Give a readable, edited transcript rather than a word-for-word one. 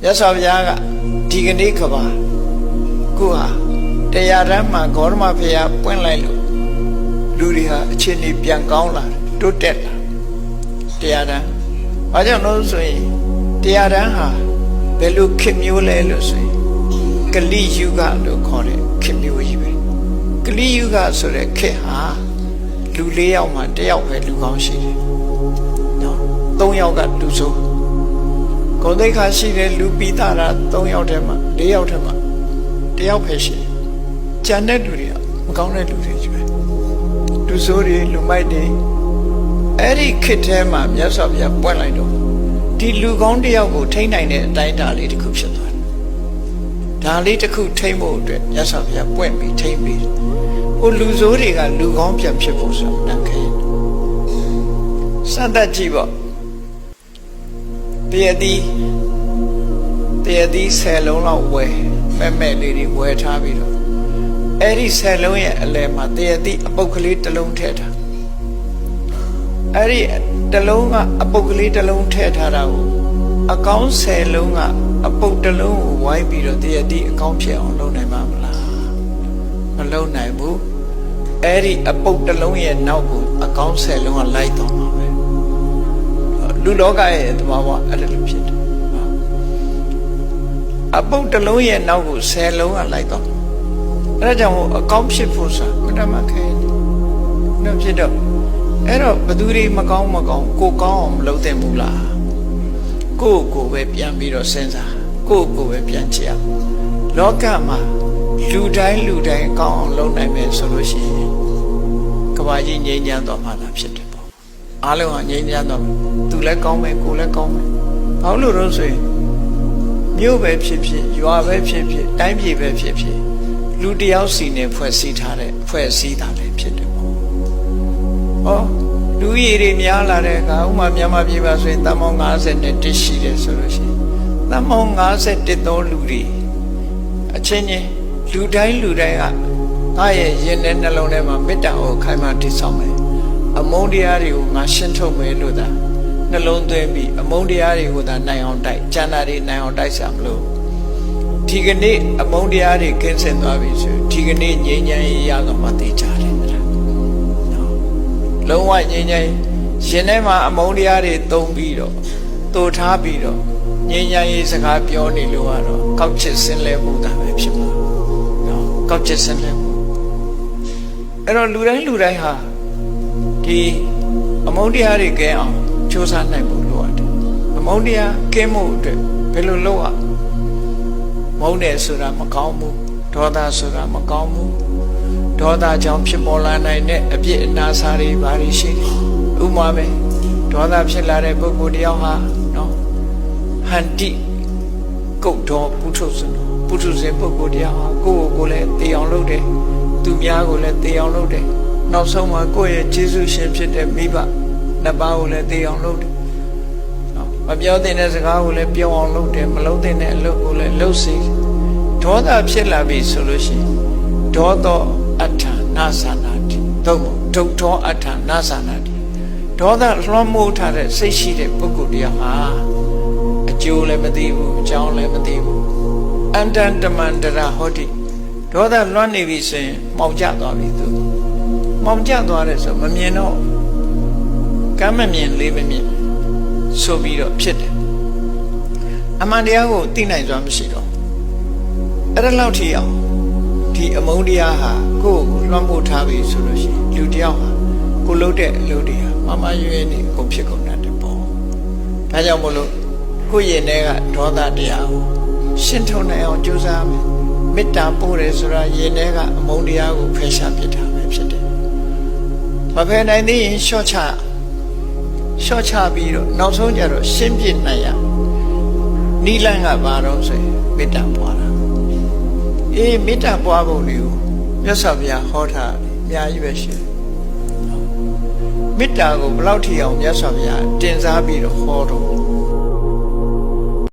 မြတ်စွာဘုရားကဒီကနေ့ကဘာခုဟာတရားဓမ္မဂေါရမဘုရားပွင့်လိုက်လို့လူတွေဟာအချင်းကြီးပြန်ကောင်းလာတိုးတက်လာတရားဓမ္မဘာကြောင့်လို့ဆိုရင်တရားဓမ္မဟာဘယ်လိုခေတ်မျိုးလဲလို့ဆိုရင်ကလိယုဂလို့ခေါ်တဲ့ခေတ်မျိုးကြီးပဲကလိယုဂဆိုတဲ့ခေတ်ဟာလူ၄ယောက်မှ၁ယောက်ပဲလူကောင်းရှိတယ်နော်၃ယောက်ကလူဆိုးဂုဏ်သိက္ခာရှိတဲ့လူပိသတာ၃ယောက်ထဲမှာ၄ယောက်ထဲမှာ၁ယောက်ပဲရှိတယ်ကျန်တဲ့လူတွေကမကောင်းတဲ့လူတွေကြီးပဲလူဆိုးတွေလူမိုက်တွေအဲ့ဒီခေတ်ထဲမှာမြတ်စွာဘုရားပွင့်လိုက်တော့ဒီလူကောင်းတယောက်ကိုထိန်းနိုင်တဲ့အတိုင်းအတာလေးတစ်ခုဖြစ်သွားတယ်ဒါလေးတစ်ခုထိန်းဖို့အတွက်မြတ်စွာဘုရားပွင့်ပြီးထိန်းပြီးဟိုလူဆိုးတွေကလူကောင်းပြန်ဖြစ်ဖို့ဆိုတာခဲစတတ်ကြည့်ပေါ့တရသည်10လုံးလောက်ဝယ်မဲ့လေးတွေဝယ်ထားပြီးတော့အဲ့ဒီ10လုံးရဲ့အလယ်မှာတရသည်အပုတ်ကလေးတစ်လုံးထည့်ထားအဲ့ဒီတစ်လုံးကအပုတ်ကလေးတစ်လုံးထည့်ထားတာကိုအကောင်း10လုံးကအပုတ်တစ်လုံးကိုဝိုင်းပြီးတော့တရသည်အကောင်းဖြစ်အောင်လုပ်နိုင်မှာမလားမလုပ်နိုင်ဘူးအဲ့ဒီအပုတ်တစ်လုံးရဲ့နောက်ကိုအကောင်း10လုံးကလိုက်တော့မှာပဲလူလောကရဲ့သဘာဝအဲ့ဒါလိုဖြစ်တယ်အပုတ်တစ်လုံးရဲ့နောက်ကို10လုံးကလိုက်တော့အဲ့ဒါကြောင့်အကောင်းဖြစ်ဖို့ဆိုတာမတမခဲတယ်ဖြစ်တော့အဲ့တော့ဘသူတွေမကောင်းကိုကောင်းအောင်မလုပ်သင့်ဘူးလားကိုပဲပြန်ပြီးတော့စဉ်းစားကိုပဲပြန်ကြည့်အောင်လောကမှာလူတိုင်းကောင်းအောင်လုပ်နိုင်မယ်ဆိုလို့ရှိရင်ကဘာကြီးငြိမ်းချမ်းသွားမှသာဖြစ်တယ်ပေါ့အားလုံးကငြိမ်းချမ်းသွားမယ်သူလည်းကောင်းမယ်ကိုလည်းကောင်းမယ်ဘာလို့လို့ဆိုရင်မြို့ပဲဖြစ်ဖြစ်ရွာပဲဖြစ်ဖြစ်တိုင်းပြည်ပဲဖြစ်ဖြစ်လူတယောက်စီနဲ့ဖွဲ့စည်းထားတဲ့ဖွဲ့စည်းတာလည်းဖြစ်တယ်ပေါ့ဟောလူကြီးတွေများလာတဲ့အခါဥမာမြန်မာပြည်မှာဆိုရင်တန်ပေါင်း51ရှိတယ်ဆိုလို့ရှိရင်တန်ပေါင်း51သောလူတွေအချင်းချင်းလူတိုင်းကငါရဲ့ရင်ထဲနှလုံးထဲမှာမေတ္တာကိုခိုင်မာတည်ဆောက်မယ်အမုန်းတရားတွေကိုငါရှင်းထုတ်မယ်လို့သာနှလုံးသွင်းပြီးအမုန်းတရားတွေကိုသာနိုင်အောင်တိုက်ကျန်တာတွေနိုင်အောင်တိုက်စားမလို့ဒီကနေ့အမုန်းတရားတွေကင်းစင်သွားပြီဆိုဒီကနေ့ငြိမ်းချမ်းရေးရတော့မှသိကြတယ်လုံးဝငြိမ်းချမ်းရင်ထဲမှာအမုန်းတရားတွေတုံးပြီးတော့တူထားပြီးတော့ငြိမ်းချမ်းရေးစကားပြောနေလို့ကတော့ကောက်ချစ်စင်လဲမှုတာပဲဖြစ်မှာနော်ကောက်ချစ်စင်လဲမှုအဲ့တော့လူတိုင်းဟာဒီအမုန်းတရားတွေကဲအောင်ကြိုးစားနိုင်ဖို့လိုအပ်တယ်အမုန်းတရားကင်းမှုအတွက်ဘယ်လိုလုပ်ရမုန်းတယ်ဆိုတာမကောင်းဘူးဒေါသဆိုတာမကောင်းဘူးဒေါသကြောင့်ဖြစ်ပေါ်လာနိုင်တဲ့အပြစ်အနာစာတွေဘာတွေရှိတယ်ဥပမာပဲဒေါသဖြစ်လာတဲ့ပုဂ္ဂိုလ်တယောက်ဟာနော်ဟန္တိကုတ်တော်ပုထုဇဉ်ပုထုဇဉ်ပုဂ္ဂိုလ်တယောက်ဟာကိုယ်လည်းတေအောင်လုပ်တယ်သူများကိုလည်းတေအောင်လုပ်တယ်နောက်ဆုံးမှာကိုယ့်ရဲ့ကျေးဇူးရှင်ဖြစ်တဲ့မိဘနှစ်ပါးကိုလည်းတေအောင်လုပ်တယ်မပြောတဲ့စကားကိုလည်းပြောအောင်လုပ်တယ်မလုပ်တဲ့အလုပ်ကိုလည်းလုပ်စေဒေါသဖြစ်လာပြီဆိုလို့ရှိရင်ဒေါသောအထာနာသနာတိဒုက္ထောအထာနာသနာတိဒေါသလွှမ်းမိုးထားတဲ့စိတ်ရှိတဲ့ပုဂ္ဂိုလ်တရားဟာအကျိုးလည်းမသိဘူးအကြောင်းလည်းမသိဘူးအန္တန်တမန္တရာဟောတိဒေါသလွှမ်းနေပြီဆိုရင်မှောင်ကျသွားပြီသူမှောင်ကျသွားတယ်ဆိုမမြင်တော့ကမ်းမမြင်လေးမမြင်ဆိုပြီးတော့ဖြစ်တယ်အမှန်တရားကိုသိနိုင်စွာမရှိတော့အဲ့ဒါလောက်ထိအောင်ဒီအမုန်းတရားဟာကိုယ့်ကိုလွှမ်းမိုးထားပြီဆိုလို့ရှိရင်လူတယောက်ဟာကိုလုပ်တဲ့အလုပ်တွေဟာမရွေးနေကုန်ဖြစ်ကုန်တတ်တယ်ပေါ့ဒါကြောင့်မို့လို့ကိုယ့်ရင်ထဲကဒေါသတရားကိုရှင်းထုတ်နိုင်အောင်ကြိုးစားမယ်မေတ္တာပို့တယ်ဆိုတာရင်ထဲကအမုန်းတရားကိုဖယ်ရှားပစ်တာပဲဖြစ်တယ်မဖယ်နိုင်သေးရင်ရှော့ချပြီးတော့နောက်ဆုံးကျတော့ရှင်းပြနိုင်ရနိလန့်ကဘာတော့ဆိုရင်မေတ္တာပွားတာမေတ္တာပွားဖို့တွေကိုမြတ်စွာဘုရားဟောထားအများကြီးပဲရှိတယ်မေတ္တာကိုဘယ်လောက်ထိအောင်မြတ်စွာဘုရားတင်စားပြီးတော့ဟောတော့